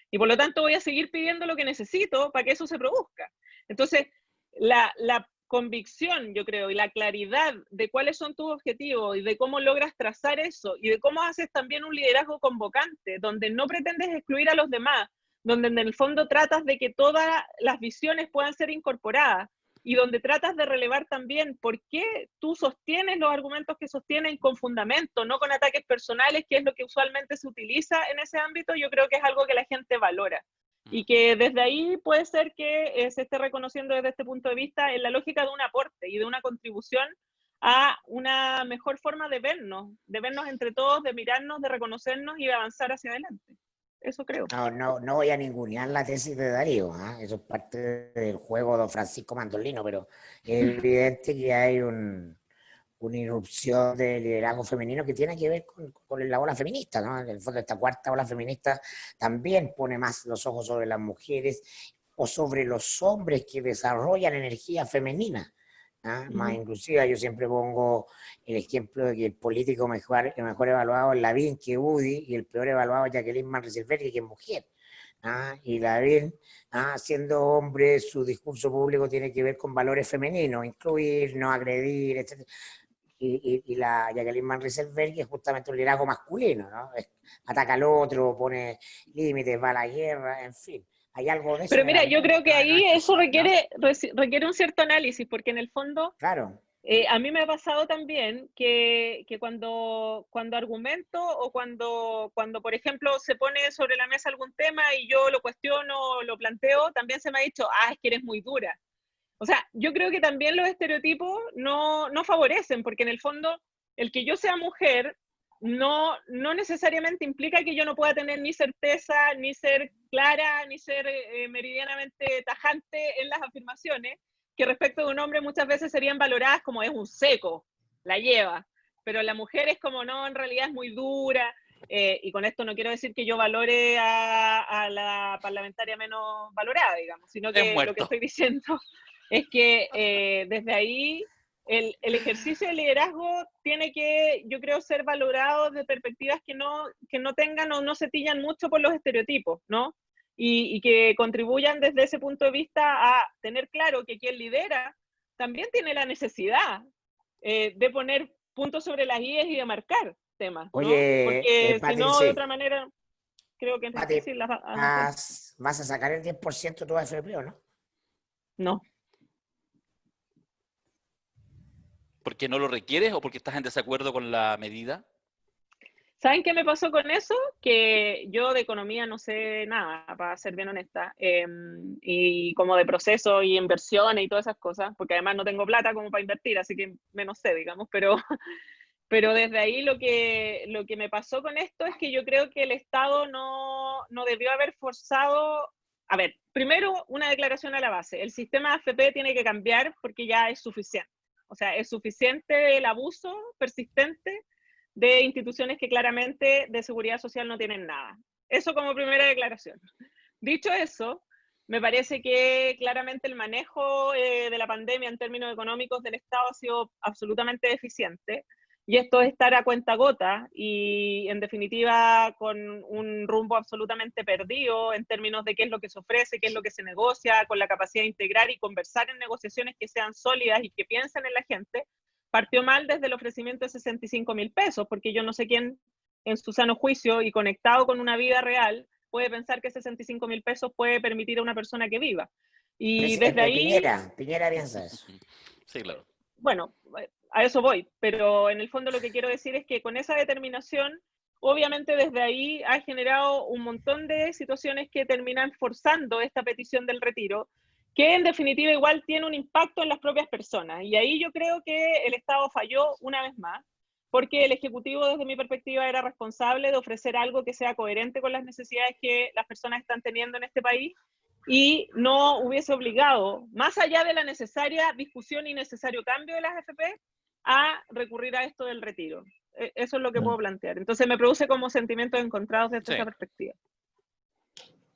Y por lo tanto voy a seguir pidiendo lo que necesito para que eso se produzca. Entonces, la convicción, yo creo, y la claridad de cuáles son tus objetivos y de cómo logras trazar eso y de cómo haces también un liderazgo convocante, donde no pretendes excluir a los demás, donde en el fondo tratas de que todas las visiones puedan ser incorporadas y donde tratas de relevar también por qué tú sostienes los argumentos que sostienen con fundamento, no con ataques personales, que es lo que usualmente se utiliza en ese ámbito. Yo creo que es algo que la gente valora y que desde ahí puede ser que se esté reconociendo desde este punto de vista en la lógica de un aporte y de una contribución a una mejor forma de vernos entre todos, de mirarnos, de reconocernos y de avanzar hacia adelante. Eso creo. No voy a ningunear la tesis de Darío, ¿eh? Eso es parte del juego de don Francisco Mandolino, pero es evidente que hay una irrupción de liderazgo femenino que tiene que ver con la ola feminista, ¿no? En el fondo, esta cuarta ola feminista también pone más los ojos sobre las mujeres o sobre los hombres que desarrollan energía femenina. Más inclusiva, yo siempre pongo el ejemplo de que el político mejor evaluado es Lavín, que Udi, y el peor evaluado es Jacqueline Van Rysselberghe, que es mujer. Y Lavín, siendo hombre, su discurso público tiene que ver con valores femeninos, incluir, no agredir, etc. Y la Jacqueline Van Rysselberghe es justamente un liderazgo masculino, ¿no? Ataca al otro, pone límites, va a la guerra, en fin. Hay algo de eso. Pero mira, yo creo que ahí eso requiere un cierto análisis, porque en el fondo, claro, A mí me ha pasado también que cuando argumento o cuando, por ejemplo, se pone sobre la mesa algún tema y yo lo cuestiono, lo planteo, también se me ha dicho, es que eres muy dura. O sea, yo creo que también los estereotipos no favorecen, porque en el fondo, el que yo sea mujer no necesariamente implica que yo no pueda tener ni certeza, ni ser clara, ni ser meridianamente tajante en las afirmaciones, que respecto de un hombre muchas veces serían valoradas como es un seco, la lleva, pero la mujer es como no, en realidad es muy dura, y con esto no quiero decir que yo valore a la parlamentaria menos valorada, digamos, sino Es que lo que muerto. estoy diciendo es que desde ahí el ejercicio de liderazgo tiene que, yo creo, ser valorado de perspectivas que no tengan o no se tillan mucho por los estereotipos, ¿no? Y que contribuyan desde ese punto de vista a tener claro que quien lidera también tiene la necesidad de poner puntos sobre las IES y de marcar temas, ¿no? Oye, Porque si Pati, no, de sí. otra manera, creo que es Pati, difícil avanzar. vas a sacar el 10% de tu AFP, ¿o no? No. ¿Porque no lo requieres o porque estás en desacuerdo con la medida? ¿Saben qué me pasó con eso? Que yo de economía no sé nada, para ser bien honesta, y como de proceso y inversiones y todas esas cosas, porque además no tengo plata como para invertir, así que menos sé, digamos, pero desde ahí lo que me pasó con esto es que yo creo que el Estado no debió haber forzado. A ver, primero una declaración a la base, el sistema AFP tiene que cambiar porque ya es suficiente, o sea, es suficiente el abuso persistente de instituciones que claramente de seguridad social no tienen nada. Eso como primera declaración. Dicho eso, me parece que claramente el manejo de la pandemia en términos económicos del Estado ha sido absolutamente deficiente. Y esto es estar a cuentagota y, en definitiva, con un rumbo absolutamente perdido en términos de qué es lo que se ofrece, qué es lo que se negocia, con la capacidad de integrar y conversar en negociaciones que sean sólidas y que piensen en la gente. Partió mal desde el ofrecimiento de 65.000 pesos, porque yo no sé quién en su sano juicio y conectado con una vida real puede pensar que 65.000 pesos puede permitir a una persona que viva. Y desde ahí, Piñera piensa eso. Sí, claro. bueno, a eso voy, pero en el fondo lo que quiero decir es que con esa determinación, obviamente desde ahí ha generado un montón de situaciones que terminan forzando esta petición del retiro, que en definitiva igual tiene un impacto en las propias personas. Y ahí yo creo que el Estado falló una vez más, porque el Ejecutivo desde mi perspectiva era responsable de ofrecer algo que sea coherente con las necesidades que las personas están teniendo en este país y no hubiese obligado, más allá de la necesaria discusión y necesario cambio de las AFP, a recurrir a esto del retiro. Eso es lo que puedo plantear. Entonces me produce como sentimientos encontrados desde Sí. esa perspectiva.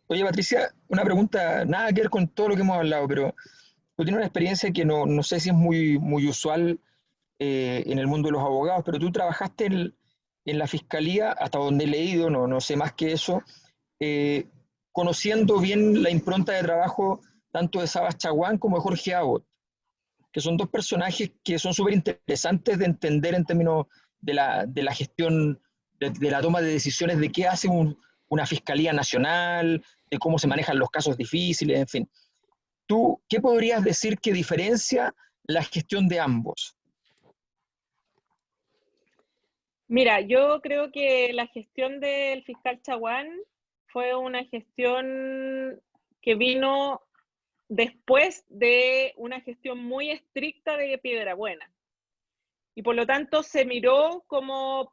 Oye, Patricia, una pregunta, nada que ver con todo lo que hemos hablado, pero tú tienes una experiencia que no sé si es muy usual en el mundo de los abogados, pero tú trabajaste en la fiscalía, hasta donde he leído, no sé más que eso, eh, conociendo bien la impronta de trabajo tanto de Sabas Chaguán como de Jorge Abbott, que son dos personajes que son súper interesantes de entender en términos de la gestión, de la toma de decisiones, de qué hace una fiscalía nacional, de cómo se manejan los casos difíciles, en fin. ¿Tú qué podrías decir que diferencia la gestión de ambos? Mira, yo creo que la gestión del fiscal Chaguán fue una gestión que vino después de una gestión muy estricta de Piedrabuena. Y por lo tanto se miró como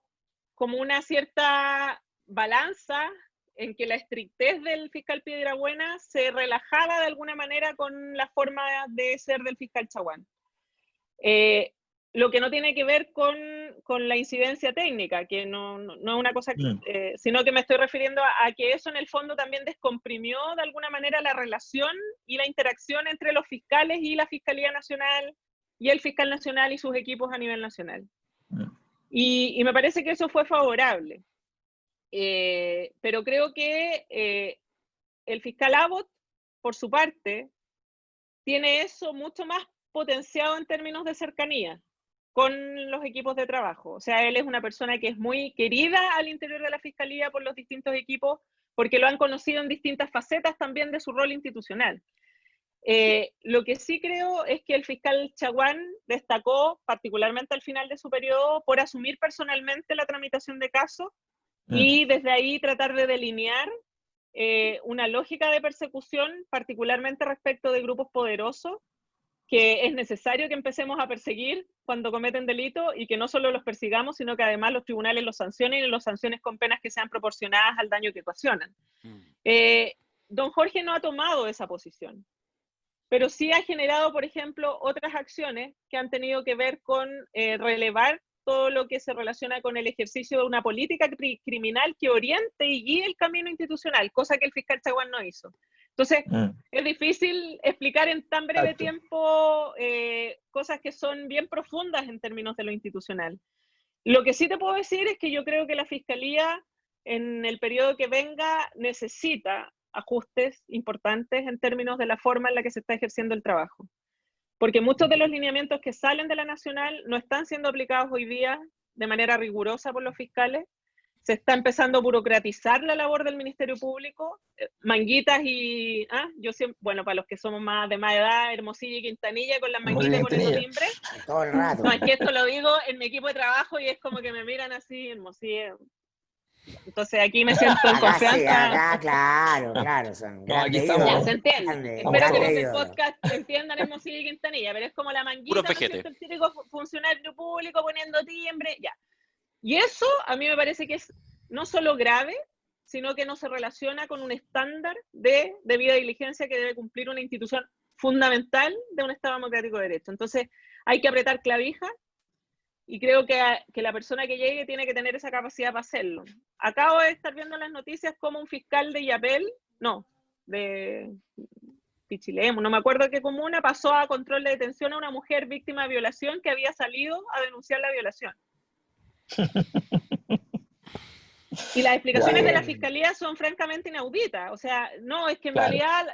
una cierta balanza en que la estrictez del fiscal Piedrabuena se relajaba de alguna manera con la forma de ser del fiscal Chaguán. Lo que no tiene que ver con la incidencia técnica, que no es una cosa, sino que me estoy refiriendo a que eso en el fondo también descomprimió de alguna manera la relación y la interacción entre los fiscales y la Fiscalía Nacional y el fiscal nacional y sus equipos a nivel nacional. Y me parece que eso fue favorable. Pero creo que el fiscal Abbott, por su parte, tiene eso mucho más potenciado en términos de cercanía con los equipos de trabajo. O sea, él es una persona que es muy querida al interior de la Fiscalía por los distintos equipos, porque lo han conocido en distintas facetas también de su rol institucional. Lo que sí creo es que el fiscal Chaguán destacó, particularmente al final de su periodo, por asumir personalmente la tramitación de casos y desde ahí tratar de delinear una lógica de persecución, particularmente respecto de grupos poderosos, que es necesario que empecemos a perseguir cuando cometen delito y que no solo los persigamos, sino que además los tribunales los sancionen y los sanciones con penas que sean proporcionadas al daño que ocasionan. Don Jorge no ha tomado esa posición, pero sí ha generado, por ejemplo, otras acciones que han tenido que ver con relevar todo lo que se relaciona con el ejercicio de una política criminal que oriente y guíe el camino institucional, cosa que el fiscal Chaguán no hizo. Entonces, es difícil explicar en tan breve tiempo cosas que son bien profundas en términos de lo institucional. Lo que sí te puedo decir es que yo creo que la Fiscalía, en el periodo que venga, necesita ajustes importantes en términos de la forma en la que se está ejerciendo el trabajo. Porque muchos de los lineamientos que salen de la Nacional no están siendo aplicados hoy día de manera rigurosa por los fiscales. Se está empezando a burocratizar la labor del Ministerio Público, manguitas y, yo siempre, bueno, para los que somos más de más edad, Hermosilla y Quintanilla con las manguitas poniendo timbre. Todo el rato. No, es que esto lo digo en mi equipo de trabajo y es como que me miran así, Hermosilla. Entonces aquí me siento en confianza. Sí, acá, claro, son grandes ídolos. Ya, se entiende. Grande, Espero que los del ídolo. podcast entiendan Hermosilla y Quintanilla, pero es como la manguita, Puro ¿no es fejete. cierto? El típico funcionario público poniendo timbre, ya. Y eso a mí me parece que es no solo grave, sino que no se relaciona con un estándar de debida diligencia que debe cumplir una institución fundamental de un Estado democrático de derecho. Entonces, hay que apretar clavija y creo que la persona que llegue tiene que tener esa capacidad para hacerlo. Acabo de estar viendo en las noticias como un fiscal de Yapel, de Pichilemu, no me acuerdo qué comuna, pasó a control de detención a una mujer víctima de violación que había salido a denunciar la violación. Y las explicaciones de la fiscalía son francamente inauditas. O sea, no, es que en realidad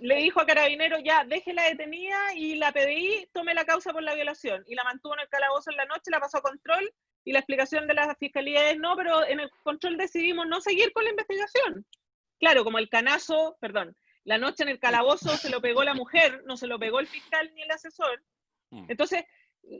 le dijo a Carabineros, ya, déjela detenida y la PDI tome la causa por la violación. Y la mantuvo en el calabozo en la noche, la pasó a control y la explicación de la fiscalía es no, pero en el control decidimos no seguir con la investigación. Claro, como el canazo, la noche en el calabozo se lo pegó la mujer, no se lo pegó el fiscal ni el asesor. Entonces,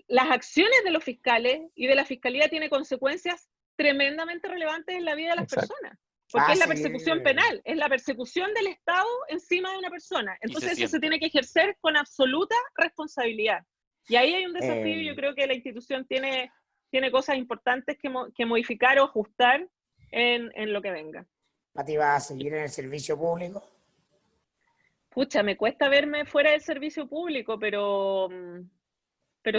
las acciones de los fiscales y de la fiscalía tienen consecuencias tremendamente relevantes en la vida de las personas, porque es la persecución penal, es la persecución del Estado encima de una persona. Entonces eso se tiene que ejercer con absoluta responsabilidad. Y ahí hay un desafío, yo creo que la institución tiene cosas importantes que modificar o ajustar en lo que venga. ¿Pati va a seguir en el servicio público? Pucha, me cuesta verme fuera del servicio público, pero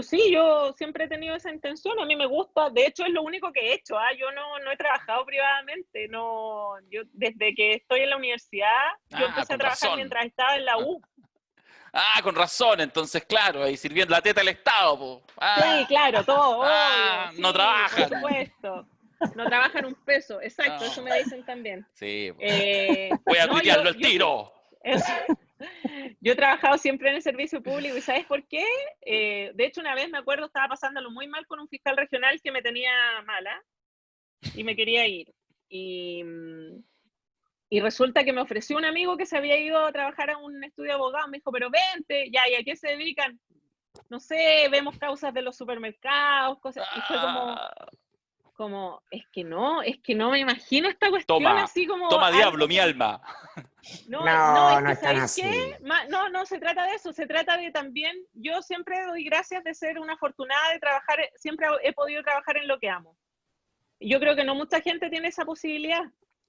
sí, yo siempre he tenido esa intención, a mí me gusta, de hecho es lo único que he hecho, yo no he trabajado privadamente, yo desde que estoy en la universidad, yo empecé a trabajar mientras estaba en la U. Con razón, entonces claro, ahí sirviendo la teta del Estado, po. Sí, claro, todo, obvio. Sí, no trabajan. Por supuesto, no trabajan un peso, exacto, eso me dicen también. Sí, voy a tuitearlo al tiro. Yo he trabajado siempre en el servicio público y ¿sabes por qué? De hecho, una vez me acuerdo, estaba pasándolo muy mal con un fiscal regional que me tenía mala y me quería ir. Y resulta que me ofreció un amigo que se había ido a trabajar a un estudio de abogado. Me dijo, pero vente, ya, ¿y a qué se dedican? No sé, vemos causas de los supermercados, cosas. Y fue como es que no me imagino esta cuestión así como... Toma diablo, mi alma. No es tan así. No se trata de eso, se trata de también, yo siempre doy gracias de ser una afortunada de trabajar, siempre he podido trabajar en lo que amo. Yo creo que no mucha gente tiene esa posibilidad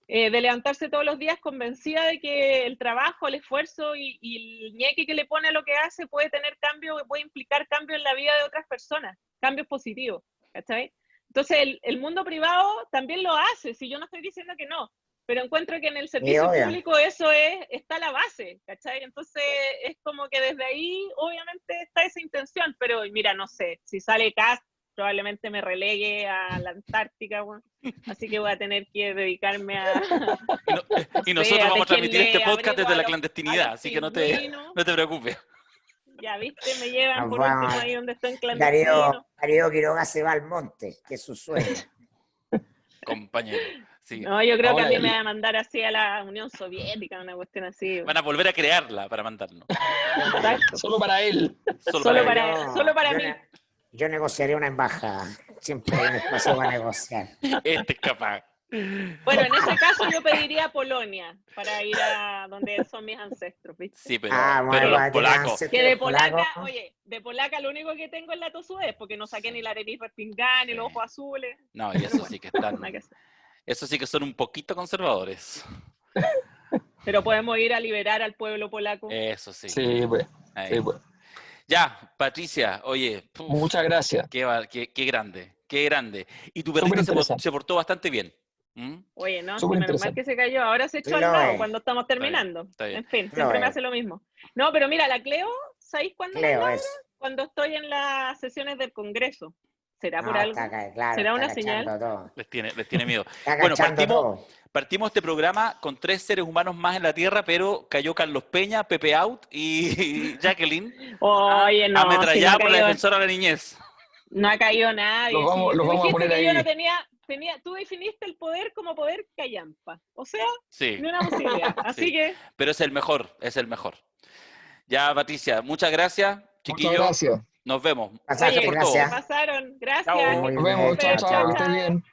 de levantarse todos los días convencida de que el trabajo, el esfuerzo y el ñeque que le pone a lo que hace puede tener cambio, puede implicar cambio en la vida de otras personas, cambios positivos, ¿cachai? Entonces el mundo privado también lo hace, si yo no estoy diciendo que no, pero encuentro que en el servicio público eso está la base, ¿cachai? Entonces es como que desde ahí obviamente está esa intención, pero mira, no sé, si sale Kast probablemente me relegue a la Antártica, bueno, así que voy a tener que dedicarme a... Y nosotros vamos a transmitir este podcast desde la clandestinidad, así que no te preocupes. Ya, viste, me llevan por último ahí donde estoy en clandestino. Darío Quiroga se va al monte, que es su sueño. Compañero. Sí. No, yo creo que a Ahora, mí me va a mandar así a la Unión Soviética, una cuestión así. Van a volver a crearla para mandarnos. Exacto. solo para él. Solo para él. Solo para yo mí. yo negociaría una embajada. Siempre hay un espacio para negociar. Este es capaz. Bueno, en ese caso yo pediría Polonia para ir a donde son mis ancestros, ¿viste? Sí, pero bueno, los tiene polacos. ancestros Que de polaca, polacos. oye, de polaca lo único que tengo es la tosudez, porque no saqué ni la nariz respingada, ni los ojos azules. No, y eso sí que están. Nada que hacer. Eso sí que son un poquito conservadores. Pero podemos ir a liberar al pueblo polaco. Eso sí. Sí, pues. Ahí. Sí, pues. Ya, Patricia, oye, puf, Muchas gracias. qué grande, qué grande. Y tu perrito Superinteresante. se portó bastante bien. ¿Mm? Oye, no, sí, Súper menos mal interesante. que se cayó. Ahora se echó Sí al lo lado es. cuando estamos terminando. está bien. En fin, Lo siempre me es. hace lo mismo. No, pero mira, la Cleo, ¿sabéis cuándo me Cleo ladra? es. Cuando estoy en las sesiones del Congreso. ¿Será por No, algo? claro, ¿Será está una cachando señal? todo. Les tiene miedo. Está Bueno, cachando todo. partimos este programa con 3 seres humanos más en la Tierra, pero cayó Carlos Peña, Pepe Out y Jacqueline, Oye, no, si no ametrallada ha por la caído, defensora de la niñez. no ha caído nadie. Los vamos- Sí, los tú vamos a dijiste poner que yo ahí. no tenía, tú definiste el poder como poder callampa. O sea, Sí, ni una posibilidad. Así Sí. que, pero es el mejor, es el mejor. Ya, Patricia, muchas gracias. Muchas Chiquillos, gracias. nos vemos. Pasaste, Gracias por oye, todo. se gracias. pasaron. Gracias. Chao. Muy Nos vemos. bien, Chao, chao, chao. Que chao. estés bien.